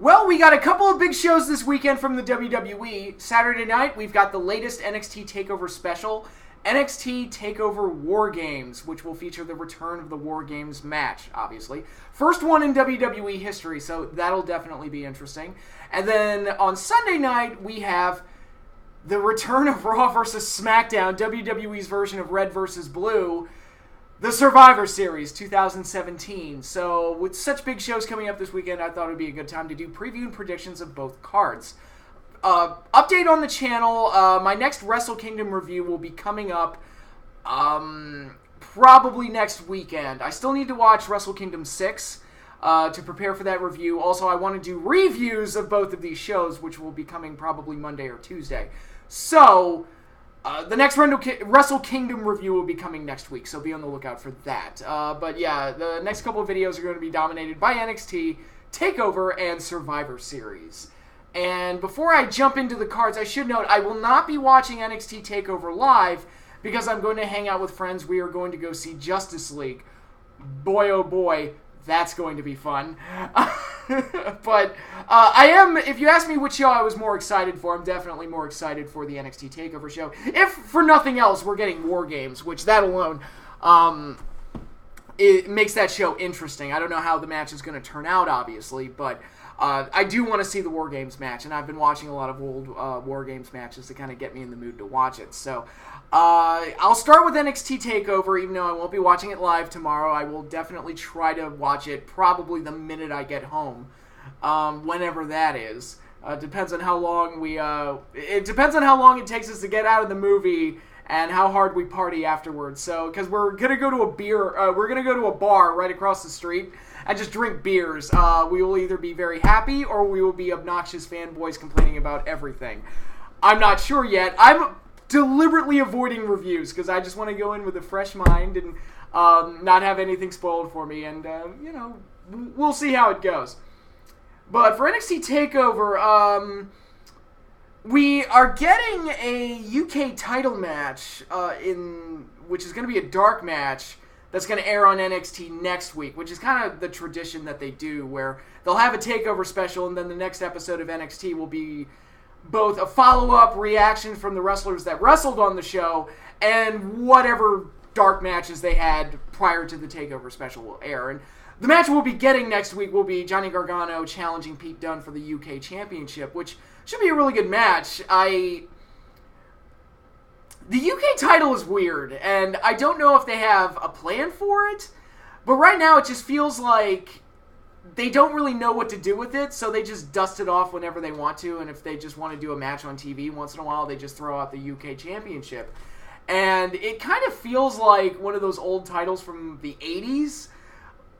Well, we got a couple of big shows this weekend from the WWE. Saturday night, we've got the latest NXT TakeOver special, NXT TakeOver War Games, which will feature the return of the War Games match, obviously. First one in WWE history, so that'll definitely be interesting. And then on Sunday night, we have the return of Raw vs. SmackDown, WWE's version of Red vs. Blue, the Survivor Series 2017. So with such big shows coming up this weekend, I thought it would be a good time to do preview and predictions of both cards. Update on the channel, my next Wrestle Kingdom review will be coming up probably next weekend. I still need to watch Wrestle Kingdom 6 to prepare for that review. Also, I want to do reviews of both of these shows, which will be coming probably Monday or Tuesday. So, the next Wrestle Kingdom review will be coming next week, so be on the lookout for that. But yeah, the next couple of videos are going to be dominated by NXT, TakeOver, and Survivor Series. And before I jump into the cards, I should note I will not be watching NXT TakeOver live because I'm going to hang out with friends. We are going to go see Justice League. Boy, oh boy, that's going to be fun. But I am, if you ask me which show I was more excited for, I'm definitely more excited for the NXT TakeOver show. If, for nothing else, we're getting War Games, which that alone it makes that show interesting. I don't know how the match is going to turn out, obviously, but I do want to see the War Games match, and I've been watching a lot of old War Games matches to kind of get me in the mood to watch it. So I'll start with NXT TakeOver, even though I won't be watching it live tomorrow. I will definitely try to watch it probably the minute I get home, whenever that is. Depends on how long it depends on how long it takes us to get out of the movie and how hard we party afterwards. So, because we're gonna go to a bar right across the street and just drink beers. We will either be very happy or we will be obnoxious fanboys complaining about everything. I'm not sure yet. I'm deliberately avoiding reviews because I just want to go in with a fresh mind and not have anything spoiled for me. And, we'll see how it goes. But for NXT TakeOver, we are getting a UK title match, which is going to be a dark match that's going to air on NXT next week, which is kind of the tradition that they do, where they'll have a TakeOver special, and then the next episode of NXT will be both a follow-up reaction from the wrestlers that wrestled on the show, and whatever dark matches they had prior to the TakeOver special will air. And the match we'll be getting next week will be Johnny Gargano challenging Pete Dunne for the UK Championship, which should be a really good match. The UK title is weird, and I don't know if they have a plan for it, but right now it just feels like they don't really know what to do with it, so they just dust it off whenever they want to, and if they just want to do a match on TV once in a while, they just throw out the UK Championship. And it kind of feels like one of those old titles from the 80s,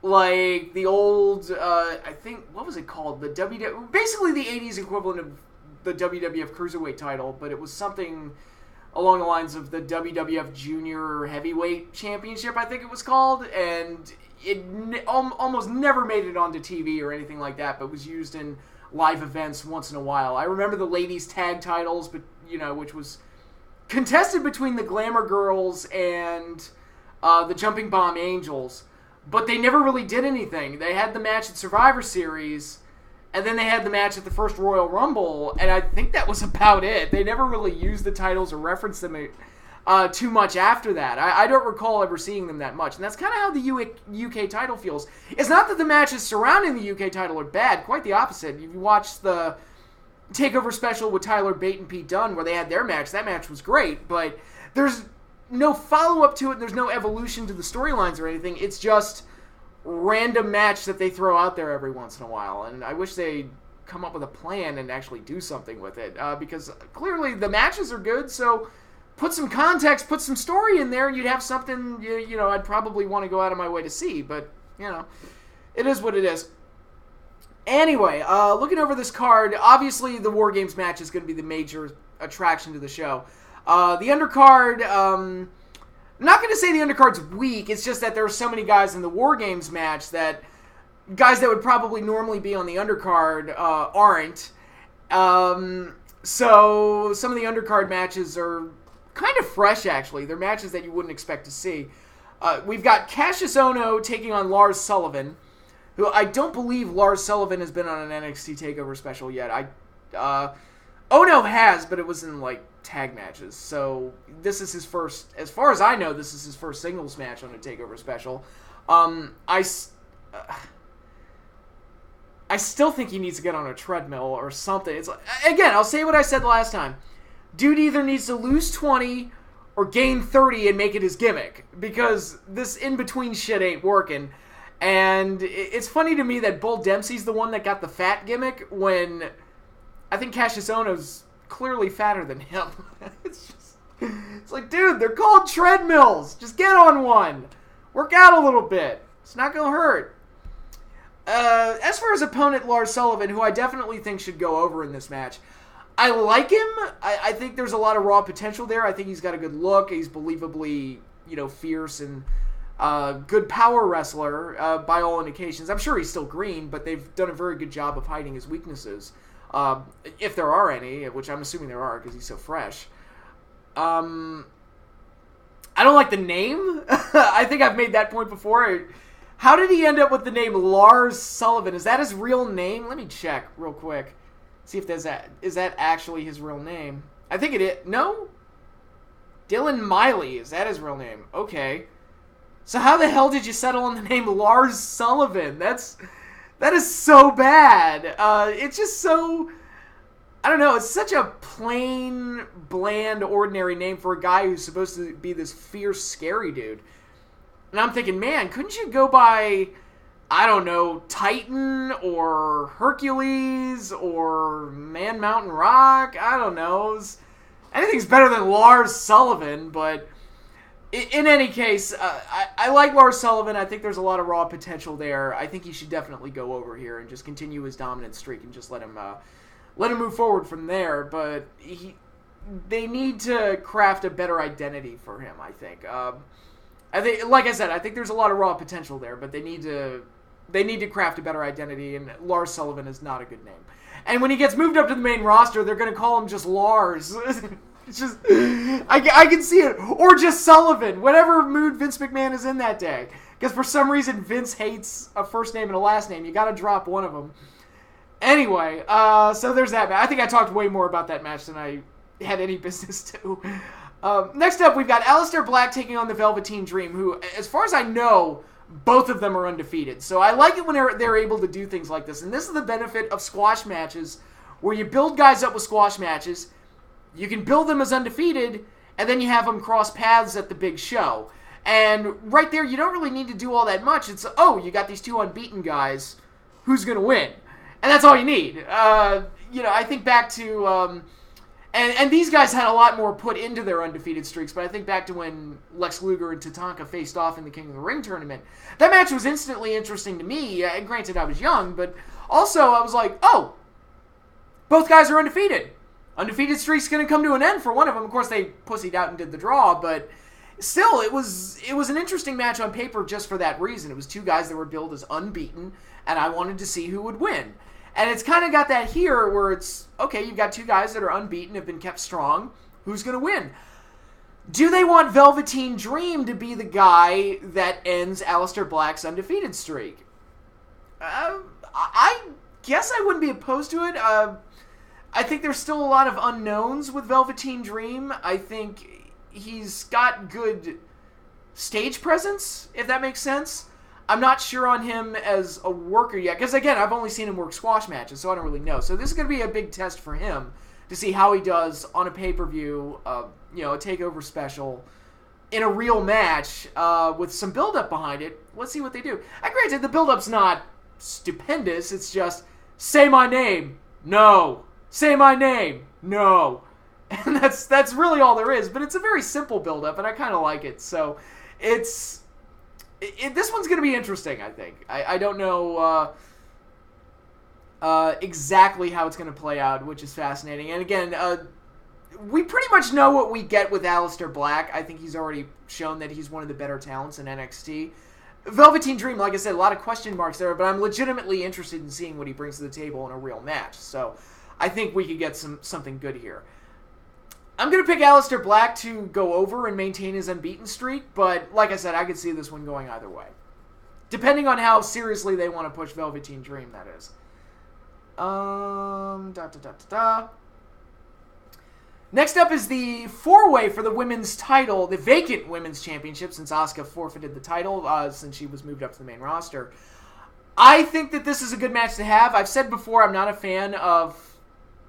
like the old, I think, what was it called? Basically the 80s equivalent of the WWF Cruiserweight title, but it was something along the lines of the WWF Junior Heavyweight Championship, I think it was called, and it almost never made it onto TV or anything like that, but was used in live events once in a while. I remember the ladies' tag titles, but which was contested between the Glamour Girls and the Jumping Bomb Angels, but they never really did anything. They had the match at Survivor Series, and then they had the match at the first Royal Rumble, and I think that was about it. They never really used the titles or referenced them too much after that. I don't recall ever seeing them that much, and that's kind of how the UK title feels. It's not that the matches surrounding the UK title are bad, quite the opposite. If you watch the TakeOver special with Tyler Bate and Pete Dunne, where they had their match, that match was great, but there's no follow-up to it, and there's no evolution to the storylines or anything. It's just random match that they throw out there every once in a while, and I wish they'd come up with a plan and actually do something with it, because clearly the matches are good, so put some context, put some story in there, and you'd have something, I'd probably want to go out of my way to see, but, it is what it is. Anyway, looking over this card, obviously the War Games match is going to be the major attraction to the show. The undercard, I'm not going to say the undercard's weak, it's just that there are so many guys in the War Games match that guys that would probably normally be on the undercard aren't. So some of the undercard matches are kind of fresh, actually. They're matches that you wouldn't expect to see. We've got Cassius Ohno taking on Lars Sullivan. who I don't believe Lars Sullivan has been on an NXT TakeOver special yet. Ono has, but it was in, like, tag matches. So this is his first, as far as I know, this is his first singles match on a TakeOver special. I still think he needs to get on a treadmill or something. It's like, again, I'll say what I said last time. Dude either needs to lose 20 or gain 30 and make it his gimmick, because this in-between shit ain't working. And it's funny to me that Bull Dempsey's the one that got the fat gimmick when I think Cassius Ohno's clearly fatter than him. It's like, dude, they're called treadmills. Just get on one. Work out a little bit. It's not going to hurt. As for his opponent, Lars Sullivan, who I definitely think should go over in this match, I like him. I think there's a lot of raw potential there. I think he's got a good look. He's believably, fierce and good power wrestler by all indications. I'm sure he's still green, but they've done a very good job of hiding his weaknesses, if there are any, which I'm assuming there are because he's so fresh. I don't like the name. I think I've made that point before. How did he end up with the name Lars Sullivan? Is that his real name? Let me check real quick. See if is that actually his real name. I think it is. No? Dylan Miley. Is that his real name? Okay. So how the hell did you settle on the name Lars Sullivan? That is so bad. It's just so... I don't know. It's such a plain, bland, ordinary name for a guy who's supposed to be this fierce, scary dude. And I'm thinking, man, couldn't you go by, I don't know, Titan or Hercules or Man Mountain Rock? I don't know. Anything's better than Lars Sullivan, but in any case, I like Lars Sullivan. I think there's a lot of raw potential there. I think he should definitely go over here and just continue his dominant streak and just let him move forward from there. But they need to craft a better identity for him, I think. I think, like I said, I think there's a lot of raw potential there, but they need to craft a better identity, and Lars Sullivan is not a good name. And when he gets moved up to the main roster, they're going to call him just Lars. It's just, I can see it. Or just Sullivan, whatever mood Vince McMahon is in that day. Because for some reason, Vince hates a first name and a last name. You got to drop one of them. Anyway, so there's that match. I think I talked way more about that match than I had any business to. Next up, we've got Aleister Black taking on the Velveteen Dream, who, as far as I know, both of them are undefeated. So I like it when they're able to do things like this. And this is the benefit of squash matches, where you build guys up with squash matches, you can build them as undefeated, and then you have them cross paths at the big show. And right there, you don't really need to do all that much. It's, you got these two unbeaten guys, who's going to win? And that's all you need. I think back to... And these guys had a lot more put into their undefeated streaks, but I think back to when Lex Luger and Tatanka faced off in the King of the Ring tournament. That match was instantly interesting to me, and granted I was young, but also I was like, both guys are undefeated. Undefeated streak's going to come to an end for one of them. Of course, they pussied out and did the draw, but still, it was an interesting match on paper just for that reason. It was two guys that were billed as unbeaten, and I wanted to see who would win. And it's kind of got that here where it's, okay, you've got two guys that are unbeaten, have been kept strong. Who's going to win? Do they want Velveteen Dream to be the guy that ends Aleister Black's undefeated streak? I guess I wouldn't be opposed to it. I think there's still a lot of unknowns with Velveteen Dream. I think he's got good stage presence, if that makes sense. I'm not sure on him as a worker yet, because again, I've only seen him work squash matches, so I don't really know. So this is going to be a big test for him to see how he does on a pay-per-view, a takeover special, in a real match with some build-up behind it. Let's see what they do. Granted, the build-up's not stupendous. It's just, say my name, no. Say my name, no. And that's really all there is. But it's a very simple build-up, and I kind of like it. So this one's going to be interesting, I think. I don't know exactly how it's going to play out, which is fascinating. And again, we pretty much know what we get with Aleister Black. I think he's already shown that he's one of the better talents in NXT. Velveteen Dream, like I said, a lot of question marks there, but I'm legitimately interested in seeing what he brings to the table in a real match. So I think we could get something good here. I'm going to pick Aleister Black to go over and maintain his unbeaten streak, but like I said, I could see this one going either way. Depending on how seriously they want to push Velveteen Dream, that is. Next up is the four-way for the women's title, the vacant women's championship, since Asuka forfeited the title since she was moved up to the main roster. I think that this is a good match to have. I've said before I'm not a fan of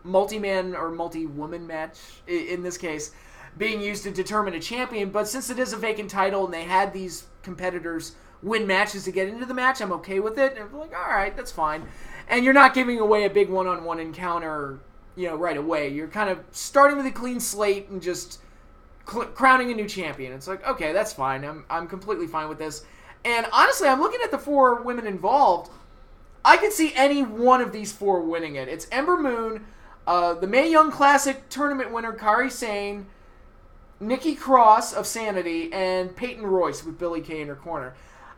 multi-man or multi-woman match, in this case, being used to determine a champion, but since it is a vacant title and they had these competitors win matches to get into the match, I'm okay with it. And I'm like, all right, that's fine. And you're not giving away a big one-on-one encounter, right away. You're kind of starting with a clean slate and just crowning a new champion. It's like, okay, that's fine. I'm completely fine with this. And honestly, I'm looking at the four women involved. I could see any one of these four winning it. It's Ember Moon, the Mae Young Classic tournament winner Kairi Sane, Nikki Cross of Sanity, and Peyton Royce with Billie Kay in her corner.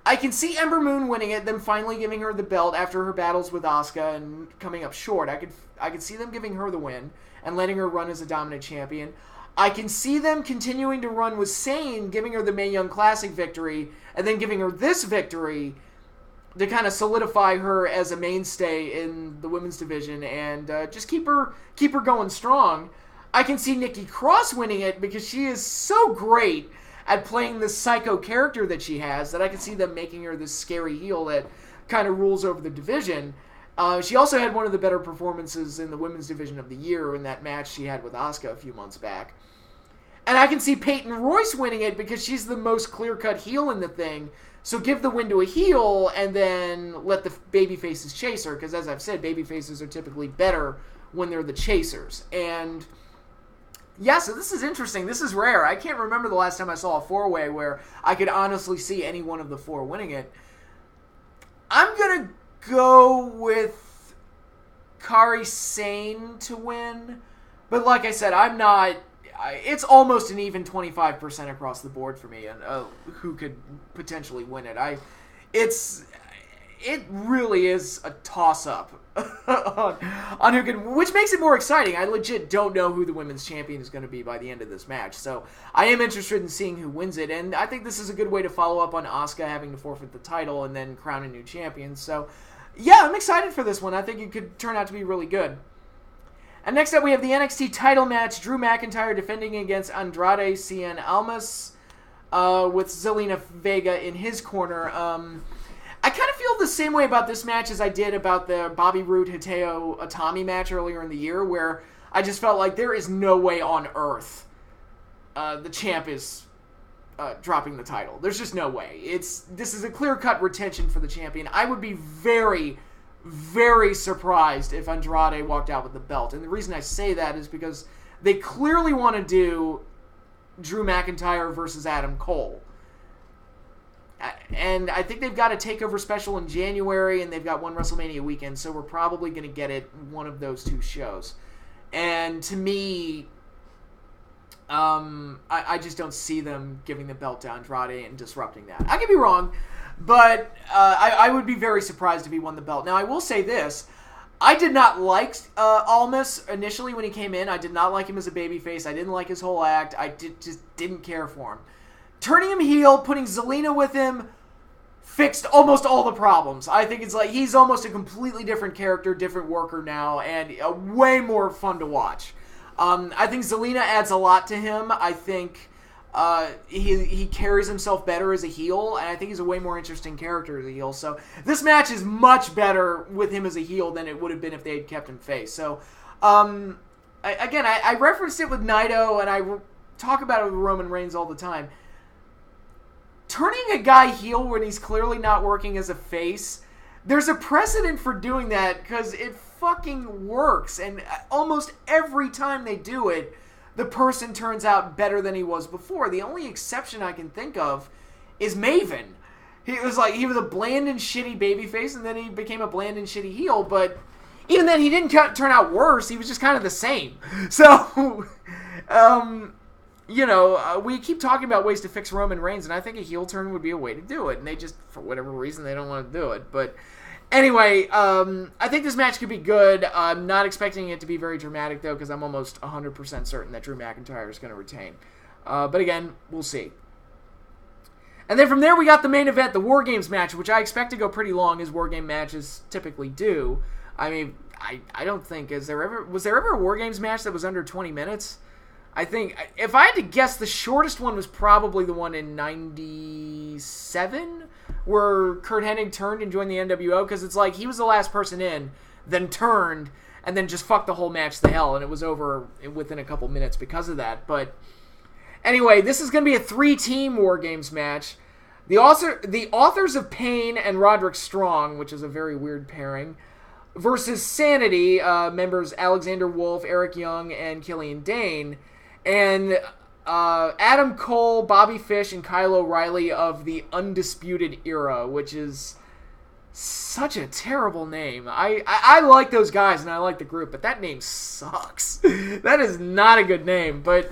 I can see Ember Moon winning it, then finally giving her the belt after her battles with Asuka and coming up short. I could see them giving her the win and letting her run as a dominant champion. I can see them continuing to run with Sane, giving her the Mae Young Classic victory, and then giving her this victory to kind of solidify her as a mainstay in the women's division and just keep her going strong. I can see Nikki Cross winning it because she is so great at playing this psycho character that she has that I can see them making her this scary heel that kind of rules over the division. She also had one of the better performances in the women's division of the year in that match she had with Asuka a few months back. And I can see Peyton Royce winning it because she's the most clear-cut heel in the thing. So give the win to a heel and then let the babyfaces chase her. Because as I've said, babyfaces are typically better when they're the chasers. And yeah, so this is interesting. This is rare. I can't remember the last time I saw a four-way where I could honestly see any one of the four winning it. I'm going to go with Kairi Sane to win. But like I said, I'm not... It's almost an even 25% across the board for me and who could potentially win it. It really is a toss-up on who can, which makes it more exciting. I legit don't know who the women's champion is going to be by the end of this match, so I am interested in seeing who wins it, and I think this is a good way to follow up on Asuka having to forfeit the title and then crown a new champion. So, yeah, I'm excited for this one. I think it could turn out to be really good. And next up, we have the NXT title match. Drew McIntyre defending against Andrade Cien Almas with Zelina Vega in his corner. I kind of feel the same way about this match as I did about the Bobby Roode Hideo Itami match earlier in the year, where I just felt like there is no way on earth the champ is dropping the title. There's just no way. This is a clear-cut retention for the champion. I would be very, very surprised if Andrade walked out with the belt. And the reason I say that is because they clearly want to do Drew McIntyre versus Adam Cole. And I think they've got a TakeOver special in January, and they've got one WrestleMania weekend, so we're probably going to get it one of those two shows. And to me, I just don't see them giving the belt to Andrade and disrupting that. I could be wrong, but I would be very surprised if he won the belt. Now, I will say this. I did not like Almas initially when he came in. I did not like him as a babyface. I didn't like his whole act. I just didn't care for him. Turning him heel, putting Zelina with him, fixed almost all the problems. I think it's like he's almost a completely different character, different worker now, and way more fun to watch. I think Zelina adds a lot to him. I think he carries himself better as a heel, and I think he's a way more interesting character as a heel. So this match is much better with him as a heel than it would have been if they had kept him face. So, I referenced it with Naito, and I talk about it with Roman Reigns all the time. Turning a guy heel when he's clearly not working as a face, there's a precedent for doing that because it fucking works. And almost every time they do it, the person turns out better than he was before. The only exception I can think of is Maven. He was a bland and shitty babyface, and then he became a bland and shitty heel, but even then he didn't turn out worse. He was just kind of the same. So, we keep talking about ways to fix Roman Reigns, and I think a heel turn would be a way to do it. And they just, for whatever reason, they don't want to do it. But anyway, I think this match could be good. I'm not expecting it to be very dramatic, though, because I'm almost 100% certain that Drew McIntyre is going to retain. But again, we'll see. And then from there, we got the main event, the War Games match, which I expect to go pretty long, as War Game matches typically do. I mean, I don't think, was there ever a War Games match that was under 20 minutes? I think, if I had to guess, the shortest one was probably the one in 97, where Curt Hennig turned and joined the NWO, because it's like, he was the last person in, then turned, and then just fucked the whole match to hell, and it was over within a couple minutes because of that. But anyway, this is going to be a 3-team War Games match. The Authors of Pain and Roderick Strong, which is a very weird pairing, versus Sanity, members Alexander Wolf, Eric Young, and Killian Dane, and Adam Cole, Bobby Fish, and Kyle O'Reilly of the Undisputed Era, which is such a terrible name. I like those guys, and I like the group, but that name sucks. That is not a good name, but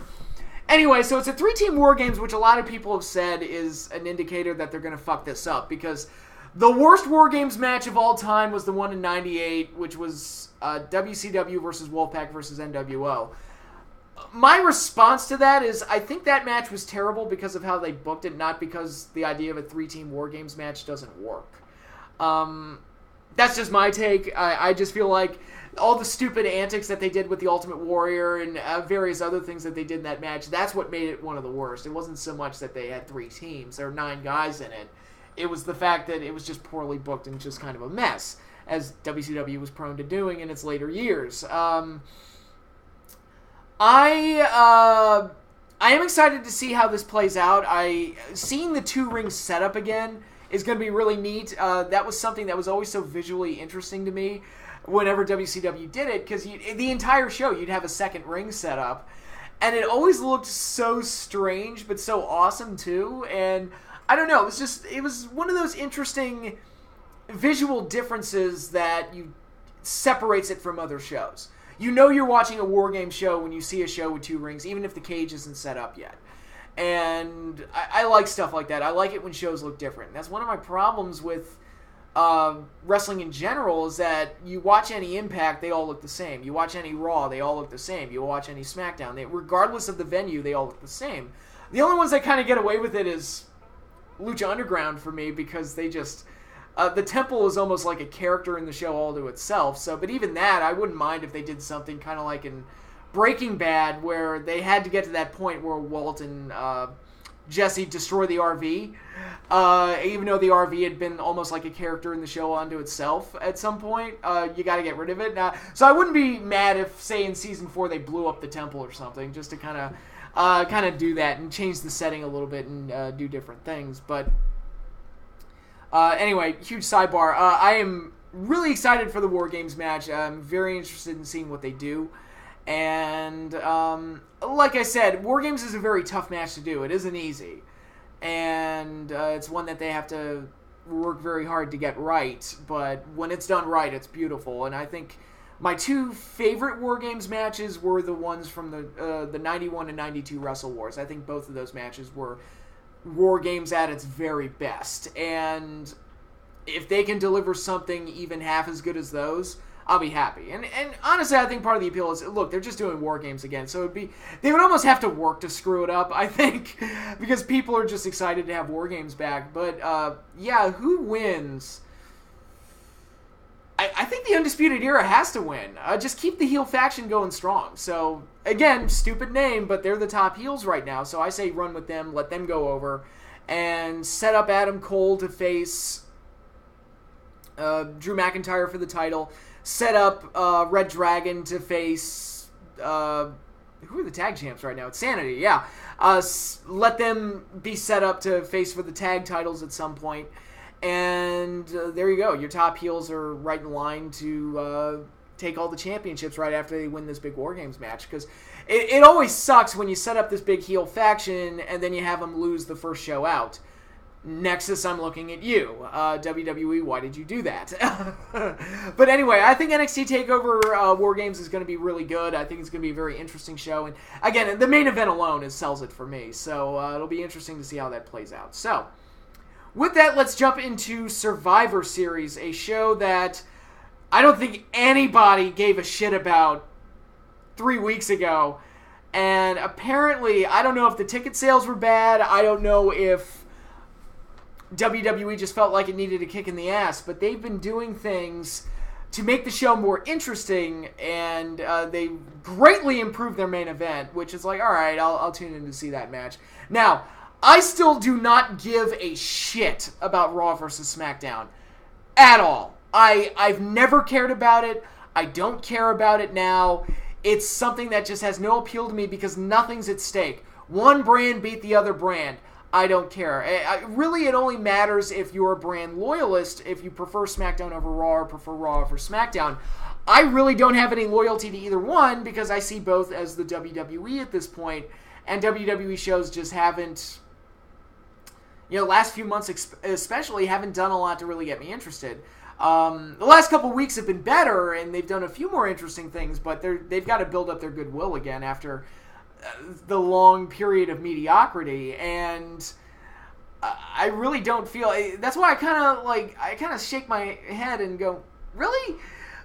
anyway, so it's a 3-team War Games, which a lot of people have said is an indicator that they're going to fuck this up, because the worst War Games match of all time was the one in 98, which was WCW versus Wolfpack versus NWO. My response to that is, I think that match was terrible because of how they booked it, not because the idea of a 3-team War Games match doesn't work. That's just my take. I just feel like all the stupid antics that they did with the Ultimate Warrior and various other things that they did in that match, that's what made it one of the worst. It wasn't so much that they had 3 teams. There were 9 guys in it. It was the fact that it was just poorly booked and just kind of a mess, as WCW was prone to doing in its later years. I am excited to see how this plays out. Seeing the 2-ring setup again is going to be really neat. That was something that was always so visually interesting to me whenever WCW did it, because the entire show you'd have a second ring set up, and it always looked so strange but so awesome too. And I don't know, it was one of those interesting visual differences that separates it from other shows. You know you're watching a War Game show when you see a show with 2 rings, even if the cage isn't set up yet. And I like stuff like that. I like it when shows look different. That's one of my problems with wrestling in general, is that you watch any Impact, they all look the same. You watch any Raw, they all look the same. You watch any SmackDown, regardless of the venue, they all look the same. The only ones that kind of get away with it is Lucha Underground for me, because they just... the Temple is almost like a character in the show all to itself. So, but even that, I wouldn't mind if they did something kind of like in Breaking Bad, where they had to get to that point where Walt and Jesse destroy the RV, even though the RV had been almost like a character in the show unto itself at some point. You got to get rid of it. So I wouldn't be mad if, say, in season 4 they blew up the Temple or something, just to kind of do that and change the setting a little bit and do different things. But anyway, huge sidebar. I am really excited for the War Games match. I'm very interested in seeing what they do. And like I said, War Games is a very tough match to do. It isn't easy. And it's one that they have to work very hard to get right. But when it's done right, it's beautiful. And I think my 2 favorite War Games matches were the ones from the 91 and 92 Wrestle Wars. I think both of those matches were War Games at its very best. And if they can deliver something even half as good as those, I'll be happy. And honestly, I think part of the appeal is, look, they're just doing War Games again, so they would almost have to work to screw it up, I think, because people are just excited to have War Games back. But yeah, who wins? I think the Undisputed Era has to win. Just keep the heel faction going strong. So again, stupid name, but they're the top heels right now, so I say run with them, let them go over, and set up Adam Cole to face Drew McIntyre for the title. Set up Red Dragon to face... who are the tag champs right now? It's Sanity, yeah. Let them be set up to face for the tag titles at some point. And there you go. Your top heels are right in line to take all the championships right after they win this big War Games match. Because it always sucks when you set up this big heel faction and then you have them lose the first show out. Nexus, I'm looking at you. WWE, why did you do that? But anyway, I think NXT TakeOver War Games is going to be really good. I think it's going to be a very interesting show. And again, the main event alone sells it for me. So it'll be interesting to see how that plays out. So with that, let's jump into Survivor Series, a show that I don't think anybody gave a shit about 3 weeks ago. And apparently, I don't know if the ticket sales were bad. I don't know if WWE just felt like it needed a kick in the ass, but they've been doing things to make the show more interesting, and they greatly improved their main event, which is like, all right, I'll tune in to see that match. Now, I still do not give a shit about Raw versus SmackDown at all. I've never cared about it. I don't care about it now. It's something that just has no appeal to me because nothing's at stake. One brand beat the other brand. I don't care. Really, it only matters if you're a brand loyalist, if you prefer SmackDown over Raw or prefer Raw over SmackDown. I really don't have any loyalty to either one because I see both as the WWE at this point, and WWE shows just haven't, last few months especially, haven't done a lot to really get me interested. The last couple weeks have been better, and they've done a few more interesting things, but they've got to build up their goodwill again after the long period of mediocrity, and I really don't feel. That's why I kind of shake my head and go, really?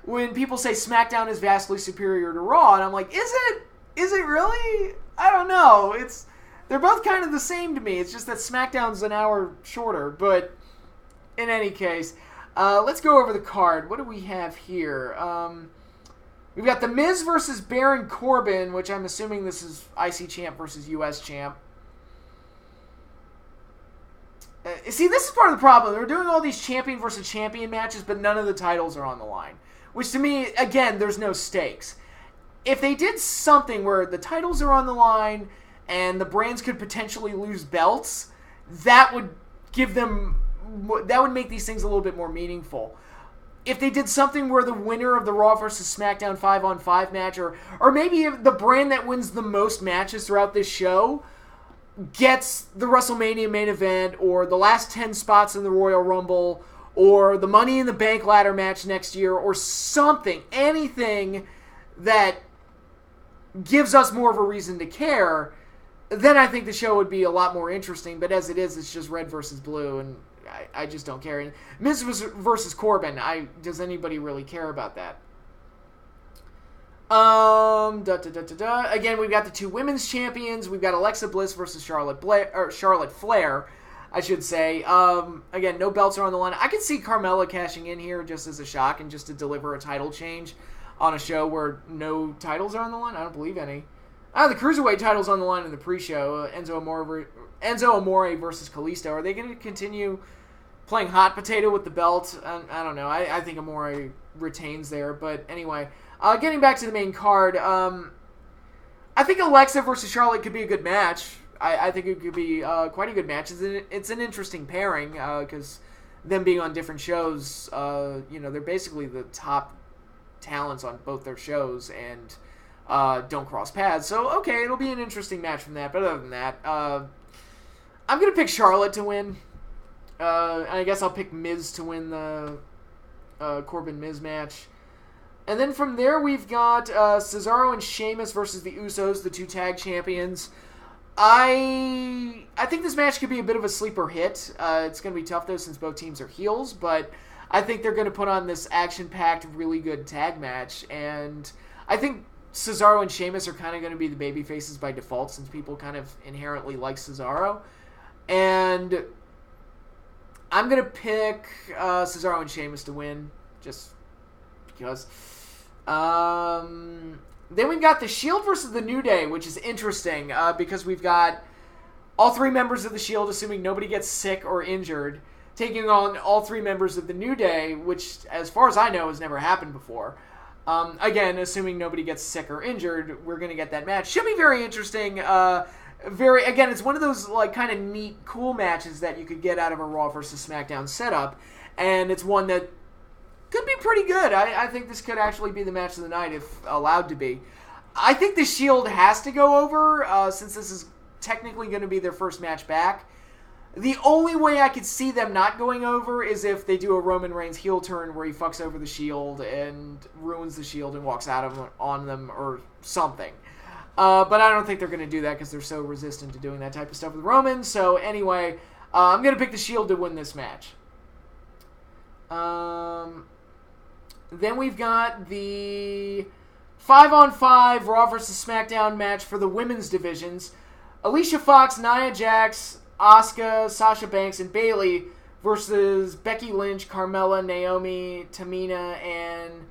When people say SmackDown is vastly superior to Raw, and I'm like, is it? Is it really? I don't know. They're both kind of the same to me. It's just that SmackDown's an hour shorter. But in any case, let's go over the card. What do we have here? We've got The Miz versus Baron Corbin, which I'm assuming this is IC Champ versus US Champ. See, this is part of the problem. They're doing all these champion versus champion matches, but none of the titles are on the line. Which to me, again, there's no stakes. If they did something where the titles are on the line and the brands could potentially lose belts, that would make these things a little bit more meaningful. If they did something where the winner of the Raw versus SmackDown 5-on-5 match, or maybe if the brand that wins the most matches throughout this show gets the WrestleMania main event, or the last 10 spots in the Royal Rumble, or the Money in the Bank ladder match next year, or something, anything that gives us more of a reason to care, then I think the show would be a lot more interesting. But as it is, it's just red versus blue, and I just don't care. And Miz versus Corbin, does anybody really care about that? Again, we've got the two women's champions. We've got Alexa Bliss versus Charlotte Flair, I should say. Again, no belts are on the line. I could see Carmella cashing in here just as a shock and just to deliver a title change on a show where no titles are on the line. I don't believe any. The Cruiserweight title's on the line in the pre-show. Enzo Amore versus Kalisto. Are they going to continue playing hot potato with the belt? I don't know. I think Amore retains there. But anyway, getting back to the main card, I think Alexa versus Charlotte could be a good match. I think it could be quite a good match. It's an interesting pairing because them being on different shows, they're basically the top talents on both their shows and don't cross paths. So, okay, it'll be an interesting match from that. But other than that, I'm going to pick Charlotte to win. I guess I'll pick Miz to win the Corbin-Miz match. And then from there, we've got Cesaro and Sheamus versus the Usos, the two tag champions. I think this match could be a bit of a sleeper hit. It's going to be tough, though, since both teams are heels. But I think they're going to put on this action-packed, really good tag match. And I think Cesaro and Sheamus are kind of going to be the baby faces by default, since people kind of inherently like Cesaro. And I'm going to pick Cesaro and Sheamus to win, just because. Then we've got the Shield versus the New Day, which is interesting because we've got all three members of the Shield, assuming nobody gets sick or injured, taking on all three members of the New Day, which, as far as I know, has never happened before. Again, assuming nobody gets sick or injured, we're going to get that match. Should be very interesting. Again, it's one of those kind of neat, cool matches that you could get out of a Raw versus SmackDown setup, and it's one that could be pretty good. I think this could actually be the match of the night if allowed to be. I think the Shield has to go over since this is technically going to be their first match back. The only way I could see them not going over is if they do a Roman Reigns heel turn where he fucks over the Shield and ruins the Shield and walks out on them or something. But I don't think they're going to do that because they're so resistant to doing that type of stuff with Roman. So anyway, I'm going to pick the Shield to win this match. Then we've got the 5-on-5 Raw vs. SmackDown match for the women's divisions. Alicia Fox, Nia Jax, Asuka, Sasha Banks, and Bayley versus Becky Lynch, Carmella, Naomi, Tamina, and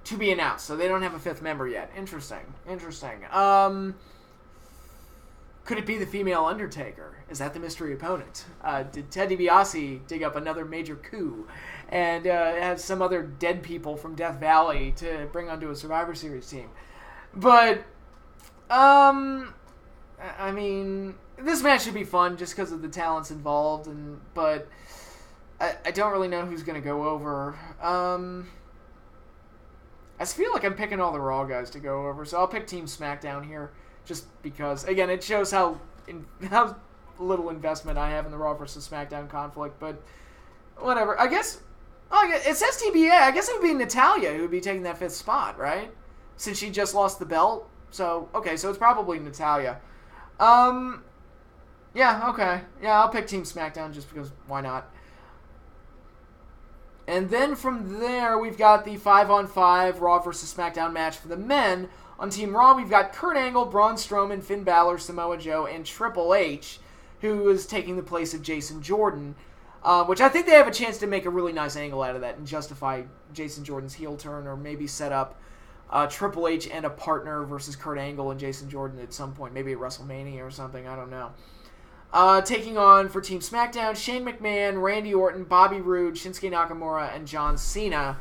to be announced. So they don't have a fifth member yet. Interesting. Could it be the female Undertaker? Is that the mystery opponent? Did Ted DiBiase dig up another major coup and have some other dead people from Death Valley to bring onto a Survivor Series team? But, I mean, this match should be fun just because of the talents involved, but I don't really know who's going to go over. I feel like I'm picking all the Raw guys to go over, so I'll pick Team SmackDown here. Just because, again, it shows how little investment I have in the Raw versus SmackDown conflict, but whatever. I guess it says TBA. I guess it would be Natalya who would be taking that fifth spot, right? Since she just lost the belt. So, okay, so it's probably Natalya. Yeah, okay. Yeah, I'll pick Team SmackDown just because why not? And then from there, we've got the 5-on-5 Raw versus SmackDown match for the men. On Team Raw, we've got Kurt Angle, Braun Strowman, Finn Balor, Samoa Joe, and Triple H, who is taking the place of Jason Jordan, which I think they have a chance to make a really nice angle out of that and justify Jason Jordan's heel turn, or maybe set up Triple H and a partner versus Kurt Angle and Jason Jordan at some point, maybe at WrestleMania or something, I don't know. Taking on for Team SmackDown, Shane McMahon, Randy Orton, Bobby Roode, Shinsuke Nakamura, and John Cena.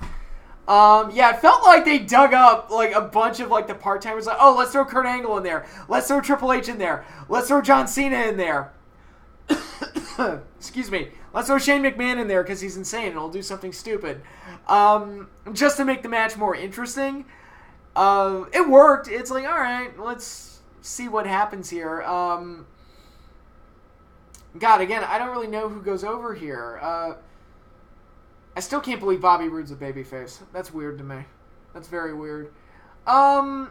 Yeah, it felt like they dug up like a bunch of like the part-timers. Like, oh, let's throw Kurt Angle in there. Let's throw Triple H in there. Let's throw John Cena in there. Excuse me. Let's throw Shane McMahon in there because he's insane and he'll do something stupid. Just to make the match more interesting. It worked. It's like, all right, let's see what happens here. God, again, I don't really know who goes over here. I still can't believe Bobby Roode's a babyface. That's weird to me. That's very weird. I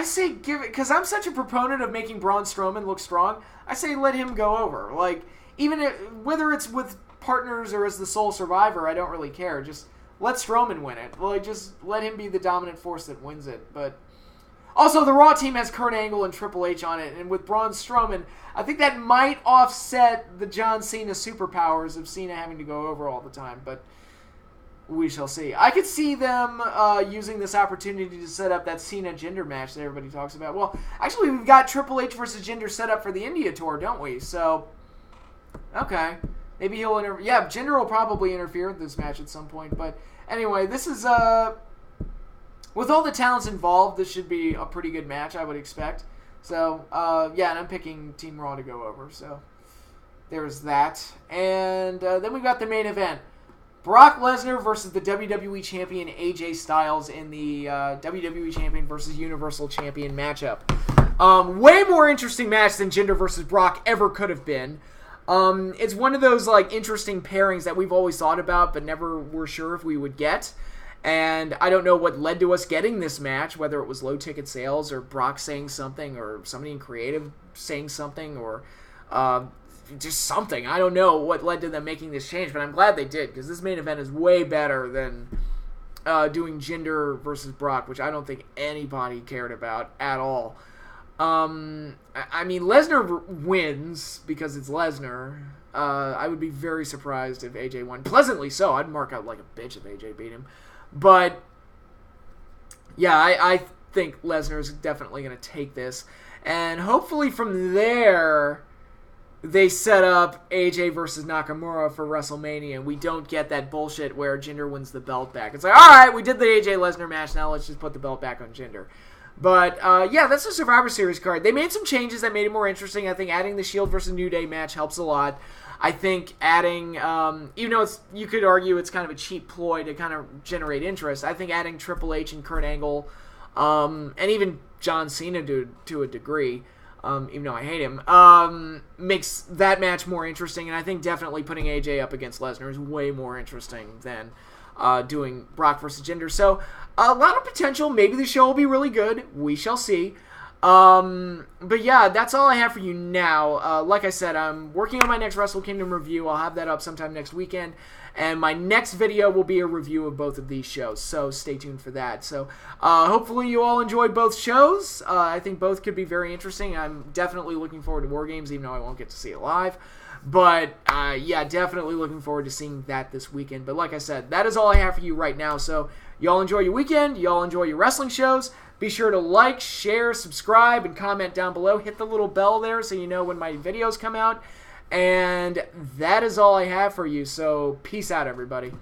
say give it, because I'm such a proponent of making Braun Strowman look strong, I say let him go over. Like, even whether it's with partners or as the sole survivor, I don't really care. Just let Strowman win it. Like, just let him be the dominant force that wins it. But also, the Raw team has Kurt Angle and Triple H on it, and with Braun Strowman, I think that might offset the John Cena superpowers of Cena having to go over all the time, but we shall see. I could see them using this opportunity to set up that Cena Jinder match that everybody talks about. Well, actually, we've got Triple H versus Jinder set up for the India tour, don't we? So, okay. Maybe he'll interfere. Yeah, Jinder will probably interfere with this match at some point, but anyway, this is with all the talents involved, this should be a pretty good match, I would expect. So, yeah, and I'm picking Team Raw to go over. So, there's that. And then we got the main event. Brock Lesnar versus the WWE Champion AJ Styles in the WWE Champion versus Universal Champion matchup. Way more interesting match than Jinder versus Brock ever could have been. It's one of those like interesting pairings that we've always thought about but never were sure if we would get. And I don't know what led to us getting this match, whether it was low ticket sales or Brock saying something or somebody in creative saying something or just something. I don't know what led to them making this change, but I'm glad they did because this main event is way better than doing Jinder versus Brock, which I don't think anybody cared about at all. I mean, Lesnar wins because it's Lesnar. I would be very surprised if AJ won. Pleasantly so. I'd mark out like a bitch if AJ beat him. But, yeah, I think Lesnar is definitely going to take this. And hopefully from there, they set up AJ versus Nakamura for WrestleMania. And we don't get that bullshit where Jinder wins the belt back. It's like, all right, we did the AJ Lesnar match. Now let's just put the belt back on Jinder. But, yeah, that's a Survivor Series card. They made some changes that made it more interesting. I think adding the Shield versus New Day match helps a lot. I think adding, even though you could argue it's kind of a cheap ploy to kind of generate interest, I think adding Triple H and Kurt Angle, and even John Cena to a degree, even though I hate him, makes that match more interesting. And I think definitely putting AJ up against Lesnar is way more interesting than doing Brock versus Jinder. So a lot of potential. Maybe the show will be really good. We shall see. But yeah, that's all I have for you now. Like I said, I'm working on my next Wrestle Kingdom review. I'll have that up sometime next weekend. And my next video will be a review of both of these shows. So stay tuned for that. So hopefully you all enjoyed both shows. I think both could be very interesting. I'm definitely looking forward to War Games, even though I won't get to see it live. But, yeah, definitely looking forward to seeing that this weekend. But like I said, that is all I have for you right now. So y'all enjoy your weekend. Y'all enjoy your wrestling shows. Be sure to like, share, subscribe, and comment down below. Hit the little bell there so you know when my videos come out. And that is all I have for you. So peace out, everybody.